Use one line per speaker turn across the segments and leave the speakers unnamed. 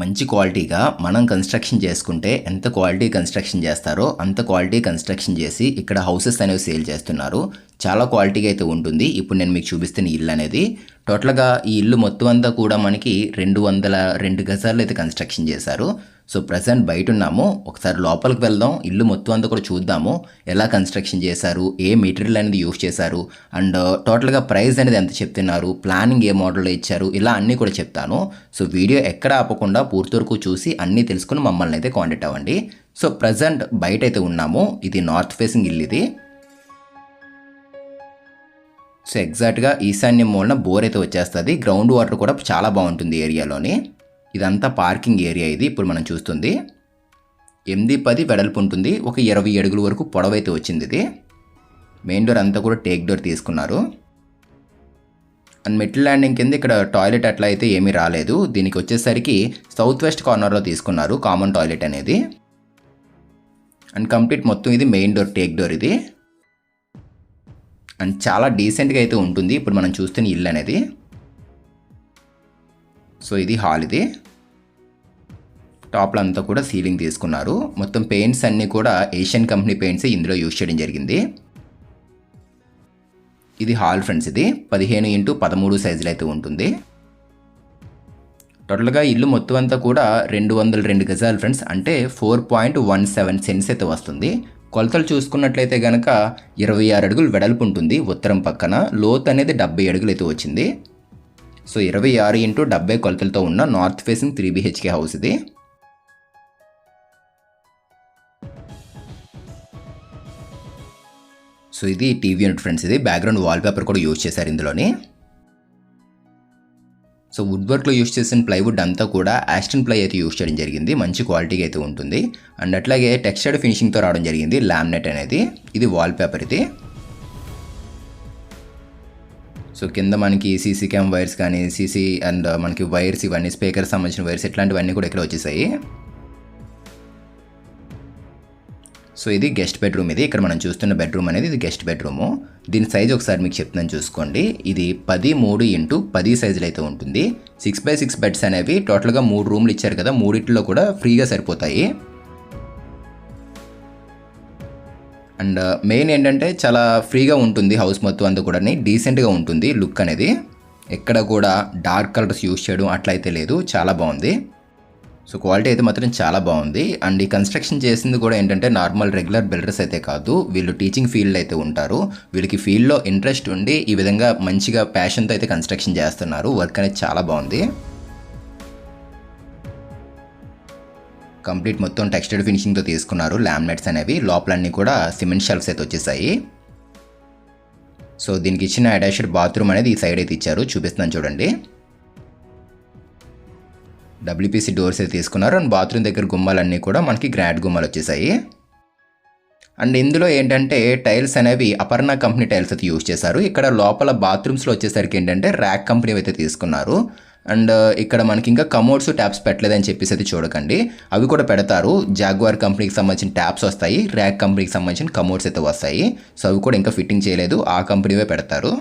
మంచి క్వాలిటీగా మనం కన్స్ట్రక్షన్ చేసుకుంటే ఎంత క్వాలిటీ కన్స్ట్రక్షన్ చేస్తారో అంత క్వాలిటీ కన్స్ట్రక్షన్ చేసి ఇక్కడ హౌసెస్ అనేవి సేల్ చేస్తున్నారు. చాలా క్వాలిటీగా అయితే ఉంటుంది. ఇప్పుడు నేను మీకు చూపిస్తున్న ఇల్లు అనేది టోటల్గా ఈ ఇల్లు మొత్తం అంతా కూడా మనకి 202 గజాలు అయితే కన్స్ట్రక్షన్ చేశారు. సో ప్రజెంట్ బయట ఉన్నాము. ఒకసారి లోపలికి వెళ్దాం, ఇల్లు మొత్తం అంతా కూడా చూద్దాము, ఎలా కన్స్ట్రక్షన్ చేశారు, ఏ మెటీరియల్ అనేది యూస్ చేశారు, అండ్ టోటల్గా ప్రైస్ అనేది ఎంత చెప్తున్నారు, ప్లానింగ్ ఏ మోడల్లో ఇచ్చారు, ఇలా అన్నీ కూడా చెప్తాను. సో వీడియో ఎక్కడ ఆపకుండా పూర్తి వరకు చూసి అన్నీ తెలుసుకుని మమ్మల్ని అయితే కాంటాక్ట్ అవ్వండి. సో ప్రజెంట్ బయట అయితే ఉన్నాము. ఇది నార్త్ ఫేసింగ్ ఇల్లు ఇది. సో ఎగ్జాక్ట్గా ఈశాన్యం మూలన బోర్ అయితే వచ్చేస్తుంది. గ్రౌండ్ వాటర్ కూడా చాలా బాగుంటుంది ఏరియాలోని. ఇదంతా పార్కింగ్ ఏరియా ఇది ఇప్పుడు మనం చూస్తుంది. 8-10 వెడల్పు ఉంటుంది. ఒక 20 అడుగుల వరకు పొడవైతే వచ్చింది ఇది. మెయిన్ డోర్ అంతా కూడా టేక్ డోర్ తీసుకున్నారు. అండ్ మిడిల్ ల్యాండింగ్ కింద ఇక్కడ టాయిలెట్ అట్లా అయితే ఏమీ రాలేదు. దీనికి వచ్చేసరికి సౌత్ వెస్ట్ కార్నర్లో తీసుకున్నారు కామన్ టాయిలెట్ అనేది. అండ్ కంప్లీట్ మొత్తం ఇది మెయిన్ డోర్ టేక్ డోర్ ఇది. అండ్ చాలా డీసెంట్గా అయితే ఉంటుంది ఇప్పుడు మనం చూస్తున్న ఇల్లు అనేది. సో ఇది హాల్ ఇది. టాప్లో అంతా కూడా సీలింగ్ తీసుకున్నారు. మొత్తం పెయింట్స్ అన్నీ కూడా ఏషియన్ కంపెనీ పెయింట్స్ ఇందులో యూజ్ చేయడం జరిగింది. ఇది హాల్ ఫ్రెండ్స్. ఇది 15x13 సైజులో అయితే ఉంటుంది. టోటల్గా ఇల్లు మొత్తం అంతా కూడా 202 గజాలు ఫ్రెండ్స్, అంటే 4.17 సెంట్స్ అయితే వస్తుంది. కొలతలు చూసుకున్నట్లయితే కనుక 26 అడుగులు వెడల్పు ఉంటుంది ఉత్తరం పక్కన. లోతు అనేది 70 అడుగులు అయితే వచ్చింది. సో 26x70 కొలతలతో ఉన్న నార్త్ ఫేసింగ్ 3 BHK హౌస్ ఇది. సో ఇది టీవీ యూనిట్ ఫ్రెండ్స్. ఇది బ్యాక్గ్రౌండ్ వాల్పేపర్ కూడా యూజ్ చేశారు ఇందులోని. సో వుడ్ వర్క్లో యూజ్ చేసిన ప్లైవుడ్ అంతా కూడా ఆస్టన్ ప్లై అయితే యూజ్ చేయడం జరిగింది. మంచి క్వాలిటీగా అయితే ఉంటుంది. అండ్ అట్లాగే టెక్స్చర్డ్ ఫినిషింగ్తో రావడం జరిగింది లామినేట్ అనేది. ఇది వాల్పేపర్ ఇది. సో కింద మనకి సీసీ క్యామ్ వైర్స్ కానీ సీసీ అండ్ మనకి వైర్స్ ఇవన్నీ స్పీకర్స్ సంబంధించిన వైర్స్ ఇట్లాంటివన్నీ కూడా ఇక్కడ వచ్చేసాయి. సో ఇది గెస్ట్ బెడ్రూమ్ ఇది. ఇక్కడ మనం చూస్తున్న బెడ్రూమ్ అనేది ఇది గెస్ట్ బెడ్రూము. దీని సైజ్ ఒకసారి మీకు చెప్తున్నాను చూసుకోండి. ఇది 13x10 సైజులో అయితే ఉంటుంది. 6x6 బెడ్స్ అనేవి టోటల్గా 3 రూమ్లు ఇచ్చారు కదా, మూడిట్లో కూడా ఫ్రీగా సరిపోతాయి. అండ్ మెయిన్ ఏంటంటే చాలా ఫ్రీగా ఉంటుంది హౌస్ మొత్తం అంతా కూడా, డీసెంట్గా ఉంటుంది లుక్ అనేది. ఎక్కడ కూడా డార్క్ కలర్స్ యూజ్ చేయడం అట్లా అయితే లేదు. చాలా బాగుంది. సో క్వాలిటీ అయితే మాత్రం చాలా బాగుంది. అండ్ ఈ కన్స్ట్రక్షన్ చేసింది కూడా ఏంటంటే నార్మల్ రెగ్యులర్ బిల్డర్స్ అయితే కాదు, వీళ్ళు టీచింగ్ ఫీల్డ్ అయితే ఉంటారు. వీళ్ళకి ఫీల్డ్లో ఇంట్రెస్ట్ ఉండి ఈ విధంగా మంచిగా ప్యాషన్తో అయితే కన్స్ట్రక్షన్ చేస్తున్నారు. వర్క్ అనేది చాలా బాగుంది. కంప్లీట్ మొత్తం టెక్స్చర్డ్ ఫినిషింగ్తో తీసుకున్నారు లామినేట్స్ అనేవి. లోపలన్నీ కూడా సిమెంట్ షెల్ఫ్స్ అయితే వచ్చేసాయి. సో దీనికి ఇచ్చిన అటాచ్డ్ బాత్రూమ్ అనేది ఈ సైడ్ అయితే ఇచ్చారు. చూపిస్తున్నాను చూడండి. WPC డోర్స్ అయితే తీసుకున్నారు. అండ్ బాత్రూమ్ దగ్గర గుమ్మాలన్నీ కూడా మనకి గ్రాండ్ గుమ్మాలు వచ్చేసాయి. అండ్ ఇందులో ఏంటంటే టైల్స్ అనేవి అపర్ణ కంపెనీ టైల్స్ అయితే యూజ్ చేశారు. ఇక్కడ లోపల బాత్రూమ్స్లో వచ్చేసరికి ఏంటంటే ర్యాక్ కంపెనీ అయితే తీసుకున్నారు. అండ్ ఇక్కడ మనకి ఇంకా కమోడ్స్ ట్యాప్స్ పెట్టలేదని చెప్పేసి అయితే చూడకండి, అవి కూడా పెడతారు. జాగ్వార్ కంపెనీకి సంబంధించిన ట్యాప్స్ వస్తాయి, ర్యాక్ కంపెనీకి సంబంధించిన కమోడ్స్ అయితే వస్తాయి. సో అవి కూడా ఇంకా ఫిట్టింగ్ చేయలేదు, ఆ కంపెనీవే పెడతారు.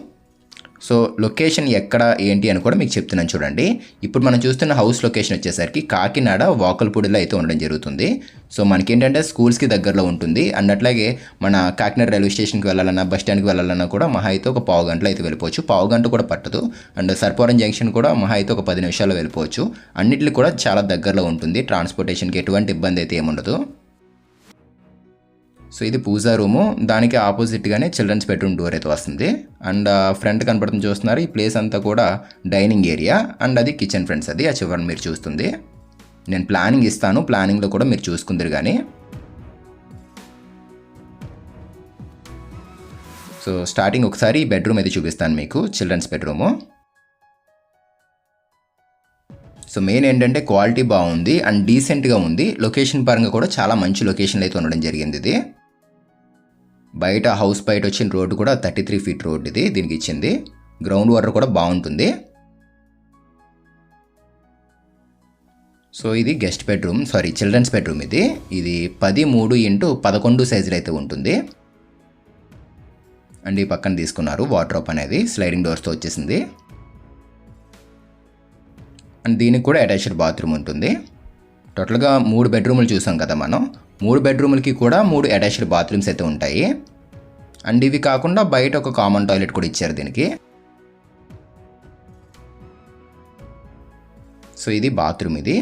సో లొకేషన్ ఎక్కడ ఏంటి అని కూడా మీకు చెప్తున్నాను చూడండి. ఇప్పుడు మనం చూస్తున్న హౌస్ లొకేషన్ వచ్చేసరికి కాకినాడ వాకల్పూడిలో అయితే ఉండడం జరుగుతుంది. సో మనకేంటంటే స్కూల్స్కి దగ్గరలో ఉంటుంది. అండ్ అట్లాగే మన కాకినాడ రైల్వే స్టేషన్కి వెళ్ళాలన్నా బస్ స్టాండ్కి వెళ్ళాలన్నా కూడా మహా అయితే ఒక పావు గంటలో అయితే వెళ్ళిపోవచ్చు. పావు గంట కూడా పట్టదు. అండ్ సర్పవరం జంక్షన్ కూడా మహా అయితే ఒక 10 నిమిషాల్లో వెళ్ళిపోవచ్చు. అన్నిటికీ కూడా చాలా దగ్గరలో ఉంటుంది. ట్రాన్స్పోర్టేషన్కి ఎటువంటి ఇబ్బంది అయితే ఏముండదు. సో ఇది పూజా రూము. దానికి ఆపోజిట్గానే చిల్డ్రన్స్ బెడ్రూమ్ డోర్ అయితే వస్తుంది. అండ్ ఫ్రంట్ కనపడుతుంది చూస్తున్నారు. ఈ ప్లేస్ అంతా కూడా డైనింగ్ ఏరియా. అండ్ అది కిచెన్ ఫ్రెండ్స్. అది ఆ చివరిని మీరు చూస్తుంది. నేను ప్లానింగ్ ఇస్తాను, ప్లానింగ్లో కూడా మీరు చూసుకుందరు కానీ. సో స్టార్టింగ్ ఒకసారి ఈ బెడ్రూమ్ అయితే చూపిస్తాను మీకు, చిల్డ్రన్స్ బెడ్రూము. సో మెయిన్ ఏంటంటే క్వాలిటీ బాగుంది అండ్ డీసెంట్గా ఉంది. లొకేషన్ పరంగా కూడా చాలా మంచి లొకేషన్లో అయితే ఉండడం జరిగింది. ఇది బయట హౌస్ బయట వచ్చిన రోడ్డు కూడా 33 ఫీట్ రోడ్ ఇది దీనికి ఇచ్చింది. గ్రౌండ్ వాటర్ కూడా బాగుంటుంది. సో ఇది guest bedroom, sorry children's bedroom ఇది. ఇది 13x11 సైజులో అయితే ఉంటుంది. అండ్ ఈ పక్కన తీసుకున్నారు వార్డ్రోబ్ అనేది స్లైడింగ్ డోర్స్తో వచ్చేసింది. అండ్ దీనికి కూడా అటాచ్డ్ బాత్రూమ్ ఉంటుంది. టోటల్గా 3 బెడ్రూములు చూసాం కదా మనం. 3 బెడ్రూములకి కూడా 3 అటాచ్డ్ బాత్రూమ్స్ అయితే ఉంటాయి. అండ్ ఇవి కాకుండా బయట ఒక కామన్ టాయిలెట్ కూడా ఇచ్చారు దీనికి. సో ఇది బాత్రూమ్. ఇది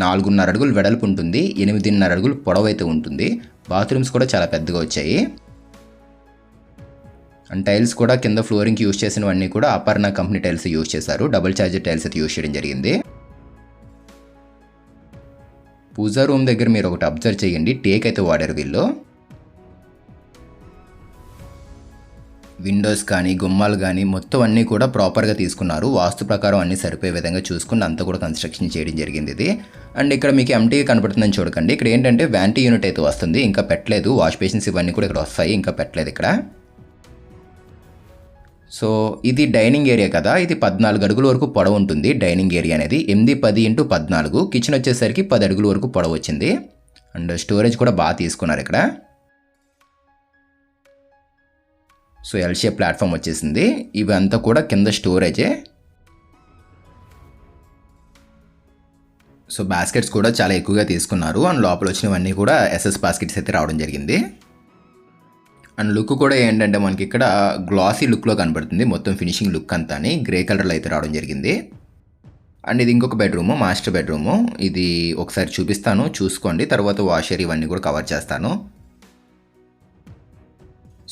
4.5 అడుగులు వెడల్పు ఉంటుంది, 8.5 అడుగులు పొడవు అయితే ఉంటుంది. బాత్రూమ్స్ కూడా చాలా పెద్దగా వచ్చాయి. అండ్ టైల్స్ కూడా కింద ఫ్లోరింగ్కి యూజ్ చేసినవన్నీ కూడా అపర్ణ కంపెనీ టైల్స్ యూజ్ చేశారు. డబుల్ చార్జర్ టైల్స్ అయితే యూజ్ చేయడం జరిగింది. పూజా రూమ్ దగ్గర మీరు ఒకటి అబ్జర్వ్ చేయండి, టేక్ అయితే వాడారు వీళ్ళు. విండోస్ కానీ గుమ్మాలు కానీ మొత్తం అన్నీ కూడా ప్రాపర్గా తీసుకున్నారు. వాస్తు ప్రకారం అన్నీ సరిపోయే విధంగా చూసుకుని అంతా కూడా కన్స్ట్రక్షన్ చేయడం జరిగింది ఇది. అండ్ ఇక్కడ మీకు ఎంటీగా కనపడుతుందని చూడకండి. ఇక్కడ ఏంటంటే వ్యాంటీ యూనిట్ అయితే వస్తుంది, ఇంకా పెట్టలేదు. వాష్ బేసిన్స్ ఇవన్నీ కూడా ఇక్కడ వస్తాయి, ఇంకా పెట్టలేదు ఇక్కడ. సో ఇది డైనింగ్ ఏరియా కదా, ఇది 14 అడుగుల వరకు పొడవు ఉంటుంది. డైనింగ్ ఏరియా అనేది 8, 10 × 14. కిచెన్ వచ్చేసరికి 10 అడుగుల వరకు పొడవు వచ్చింది. అండ్ స్టోరేజ్ కూడా బాగా తీసుకున్నారు ఇక్కడ. సో ఎల్ షేప్ ప్లాట్ఫామ్ వచ్చేసింది. ఇవంతా కూడా కింద స్టోరేజే. సో బాస్కెట్స్ కూడా చాలా ఎక్కువగా తీసుకున్నారు. అండ్ లోపల వచ్చినవన్నీ కూడా ఎస్ఎస్ బాస్కెట్స్ అయితే రావడం జరిగింది. అండ్ లుక్ కూడా ఏంటంటే మనకి ఇక్కడ గ్లాసీ లుక్లో కనబడుతుంది. మొత్తం ఫినిషింగ్ లుక్ అంతా గ్రే కలర్లో అయితే రావడం జరిగింది. అండ్ ఇది ఇంకొక బెడ్రూము, మాస్టర్ బెడ్రూము. ఇది ఒకసారి చూపిస్తాను, చూసుకోండి. తర్వాత వాషర్ ఇవన్నీ కూడా కవర్ చేస్తాను.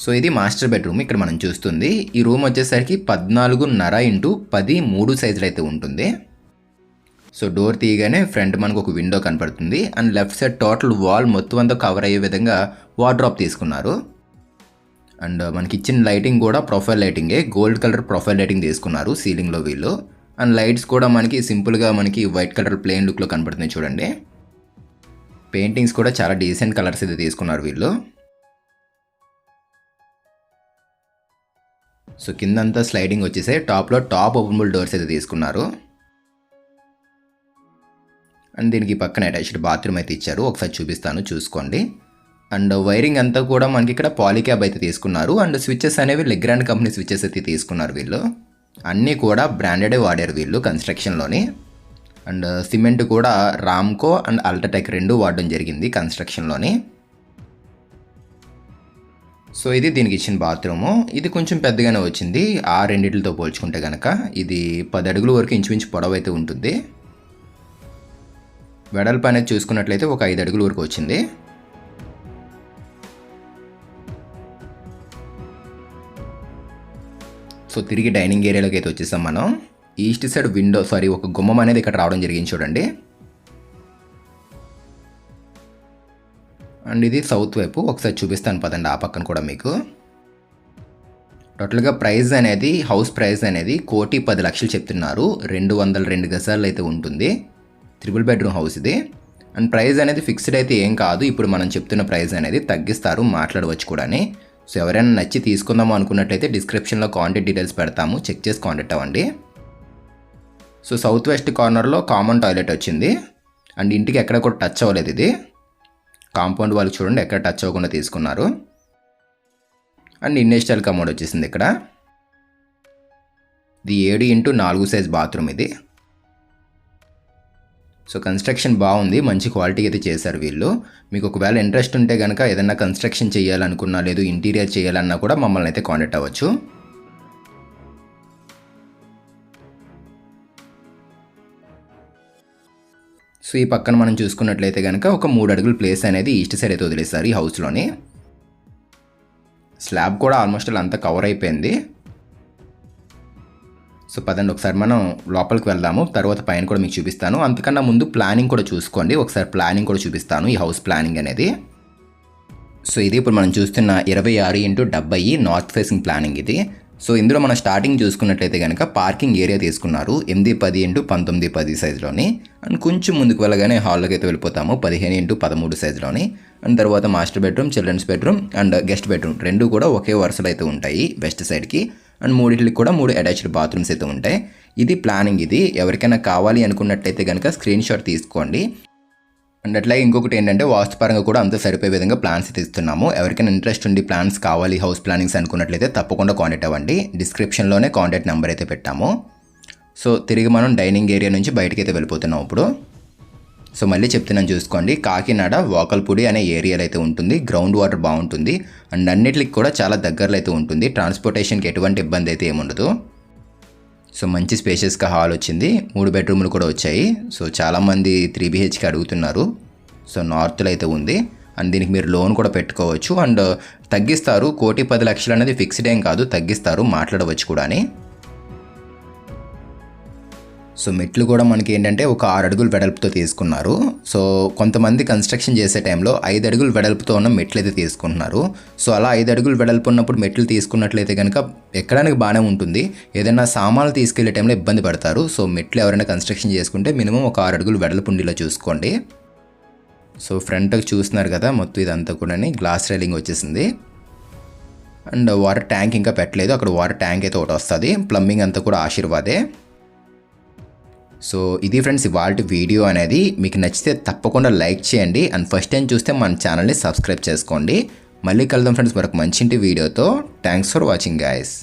సో ఇది మాస్టర్ బెడ్రూమ్. ఇక్కడ మనం చూస్తుంది ఈ రూమ్ వచ్చేసరికి 14.5 × 10 3 సైజులు అయితే ఉంటుంది. సో డోర్ తీయగానే ఫ్రంట్ మనకు ఒక విండో కనపడుతుంది. And left side total wall మొత్తం అంతా కవర్ అయ్యే విధంగా వార్డ్రోబ్ తీసుకున్నారు. అండ్ మనకి ఇచ్చిన లైటింగ్ కూడా ప్రొఫైల్ లైటింగే, గోల్డ్ కలర్ ప్రొఫైల్ లైటింగ్ తీసుకున్నారు సీలింగ్లో వీళ్ళు. అండ్ లైట్స్ కూడా మనకి సింపుల్గా మనకి వైట్ కలర్ ప్లెయిన్ లుక్లో కనపడుతుంది చూడండి. పెయింటింగ్స్ కూడా చాలా డీసెంట్ కలర్స్ అయితే తీసుకున్నారు వీళ్ళు. సో కిందంతా స్లైడింగ్ వచ్చేసాయి. టాప్లో టాప్ ఓపెనబుల్ డోర్స్ అయితే తీసుకున్నారు. అండ్ దీనికి పక్కన అటాచ్డ్ బాత్రూమ్ అయితే ఇచ్చారు, ఒకసారి చూపిస్తాను చూసుకోండి. అండ్ వైరింగ్ అంతా కూడా మనకి ఇక్కడ పాలీక్యాబ్ అయితే తీసుకున్నారు. అండ్ స్విచెస్ అనేవి లెగ్రాండ్ కంపెనీ స్విచెస్ అయితే తీసుకున్నారు వీళ్ళు. అన్నీ కూడా బ్రాండెడే వాడారు వీళ్ళు కన్స్ట్రక్షన్లోని. అండ్ సిమెంట్ కూడా రామ్కో అండ్ అల్ట్రాటెక్ 2 వాడడం జరిగింది కన్స్ట్రక్షన్లోని. సో ఇది దీనికి ఇచ్చిన బాత్రూము. ఇది కొంచెం పెద్దగానే వచ్చింది ఆ రెండిటితో పోల్చుకుంటే కనుక. ఇది 10 అడుగుల వరకు ఇంచుమించు పొడవు అయితే ఉంటుంది. వెడల్పు అనేది చూసుకున్నట్లయితే ఒక 5 అడుగుల వరకు వచ్చింది. సో తిరిగి డైనింగ్ ఏరియాలోకి అయితే వచ్చేసాం మనం. ఈస్ట్ సైడ్ విండో ఒక గుమ్మం అనేది ఇక్కడ రావడం జరిగింది చూడండి. అండ్ ఇది సౌత్ వైపు, ఒకసారి చూపిస్తాను పదండి ఆ పక్కన కూడా మీకు. టోటల్గా ప్రైస్ అనేది హౌస్ ప్రైస్ అనేది 1,10,00,000 చెప్తున్నారు. 202 గజాలు అయితే ఉంటుంది. 3 బెడ్రూమ్ హౌస్ ఇది. అండ్ ప్రైస్ అనేది ఫిక్స్డ్ అయితే ఏం కాదు. ఇప్పుడు మనం చెప్తున్న ప్రైస్ అనేది తగ్గిస్తారు, మాట్లాడవచ్చు కూడా. సో ఎవరైనా నచ్చి తీసుకుందాము అనుకున్నట్లయితే డిస్క్రిప్షన్లో కాంటాక్ట్ డీటెయిల్స్ పెడతాము, చెక్ చేసి కాంటాక్ట్ అవ్వండి. సో సౌత్ వెస్ట్ కార్నర్లో కామన్ టాయిలెట్ వచ్చింది. అండ్ ఇంటికి ఎక్కడ కూడా టచ్ అవ్వలేదు ఇది. కాంపౌండ్ వాళ్ళు చూడండి ఎక్కడ టచ్ అవ్వకుండా తీసుకున్నారు. అండ్ ఇండియన్ స్టైల్ కమోడ్ వచ్చేసింది ఇక్కడ. ఇది 7 × 4 సైజ్ బాత్రూమ్ ఇది. సో కన్స్ట్రక్షన్ బాగుంది, మంచి క్వాలిటీ అయితే చేశారు వీళ్ళు. మీకు ఒకవేళ ఇంట్రెస్ట్ ఉంటే కనుక ఏదైనా కన్స్ట్రక్షన్ చేయాలనుకున్నా లేదు ఇంటీరియర్ చేయాలన్నా కూడా మమ్మల్ని అయితే కాంటాక్ట్ అవ్వచ్చు. సో ఈ పక్కన మనం చూసుకున్నట్లయితే కనుక ఒక 3 అడుగుల ప్లేస్ అనేది ఈస్ట్ సైడ్ అయితే వదిలేస్తారు ఈ హౌస్లోని. స్లాబ్ కూడా ఆల్మోస్ట్ అంతా కవర్ అయిపోయింది. సో పదండి ఒకసారి మనం లోపలికి వెళ్దాము, తర్వాత పైన కూడా మీకు చూపిస్తాను. అంతకన్నా ముందు ప్లానింగ్ కూడా చూసుకోండి, ఒకసారి ప్లానింగ్ కూడా చూపిస్తాను ఈ హౌస్ ప్లానింగ్ అనేది. సో ఇది ఇప్పుడు మనం చూస్తున్న 26 × 70 నార్త్ ఫేసింగ్ ప్లానింగ్ ఇది. సో ఇందులో మనం స్టార్టింగ్ చూసుకున్నట్లయితే కనుక పార్కింగ్ ఏరియా తీసుకున్నారు 8-10 × 19-10 సైజులోని. అండ్ కొంచెం ముందుకు వెళ్ళగానే హాల్లోకి అయితే వెళ్ళిపోతాము 15 × 13 సైజులోని. అండ్ తర్వాత master bedroom, children's bedroom and guest bedroom 2 కూడా ఒకే వరుసలో అయితే ఉంటాయి వెస్ట్ సైడ్కి. అండ్ 3 కూడా 3 అటాచ్డ్ బాత్రూమ్స్ అయితే ఉంటాయి. ఇది ప్లానింగ్. ఇది ఎవరికైనా కావాలి అనుకున్నట్లయితే కనుక స్క్రీన్ షాట్ తీసుకోండి. అండ్ అట్లాగే ఇంకొకటి ఏంటంటే వాస్తుపరంగా కూడా అంత సరిపోయే విధంగా ప్లాన్స్ అయితే ఇస్తున్నాము. ఎవరికైనా ఇంట్రెస్ట్ ఉండి ప్లాన్స్ కావాలి హౌస్ ప్లానింగ్స్ అనుకున్నట్లయితే తప్పకుండా కాంటాక్ట్ అవ్వండి. డిస్క్రిప్షన్లోనే కాంటాక్ట్ నెంబర్ అయితే పెట్టాము. సో తిరిగి మనం డైనింగ్ ఏరియా నుంచి బయటకైతే వెళ్ళిపోతున్నాం ఇప్పుడు. సో మళ్ళీ చెప్తున్నాను చూసుకోండి, కాకినాడ వాకల్పూడి అనే ఏరియాలో అయితే ఉంటుంది. గ్రౌండ్ వాటర్ బాగుంటుంది అండ్ అన్నిటికి కూడా చాలా దగ్గరలో అయితే ఉంటుంది. ట్రాన్స్పోర్టేషన్కి ఎటువంటి ఇబ్బంది అయితే ఏముండదు. సో మంచి స్పేషియస్గా హాల్ వచ్చింది, 3 బెడ్రూమ్లు కూడా వచ్చాయి. సో చాలామంది 3 BHK అడుగుతున్నారు. సో నార్త్లో అయితే ఉంది అండ్ దీనికి మీరు లోన్ కూడా పెట్టుకోవచ్చు అండ్ తగ్గిస్తారు. 1,10,00,000 అనేది ఫిక్స్డ్ ఏం కాదు, తగ్గిస్తారు, మాట్లాడవచ్చు కూడా అని. సో మెట్లు కూడా మనకి ఏంటంటే ఒక 6 అడుగుల వెడల్పుతో తీసుకున్నారు. సో కొంతమంది కన్స్ట్రక్షన్ చేసే టైంలో 5 అడుగుల వెడల్పుతో ఉన్న మెట్లు అయితే తీసుకుంటున్నారు. సో అలా 5 అడుగులు వెడల్పు ఉన్నప్పుడు మెట్లు తీసుకున్నట్లయితే కనుక ఎక్కడానికి బాగానే ఉంటుంది. ఏదైనా సామాన్లు తీసుకెళ్లే టైంలో ఇబ్బంది పడతారు. సో మెట్లు ఎవరైనా కన్స్ట్రక్షన్ చేసుకుంటే మినిమం ఒక 6 అడుగులు వెడల్పు ఉండేలా చూసుకోండి. సో ఫ్రంట్కి చూస్తున్నారు కదా, మొత్తం ఇదంతా కూడా గ్లాస్ రైలింగ్ వచ్చేసింది అండ్ వాటర్ ట్యాంక్ ఇంకా పెట్టలేదు. అక్కడ వాటర్ ట్యాంక్ అయితే ఒకటి వస్తుంది. ప్లంబింగ్ అంతా కూడా ఆశీర్వాదే. సో ఇది ఫ్రెండ్స్ ఇవాల్టి వీడియో అనేది. మీకు నచ్చితే తప్పకుండా లైక్ చేయండి అండ్ ఫస్ట్ టైం చూస్తే మన ఛానల్ని సబ్స్క్రైబ్ చేసుకోండి. మళ్ళీ కలుద్దాం ఫ్రెండ్స్ మరొక మంచి వీడియోతో. Thanks for watching guys.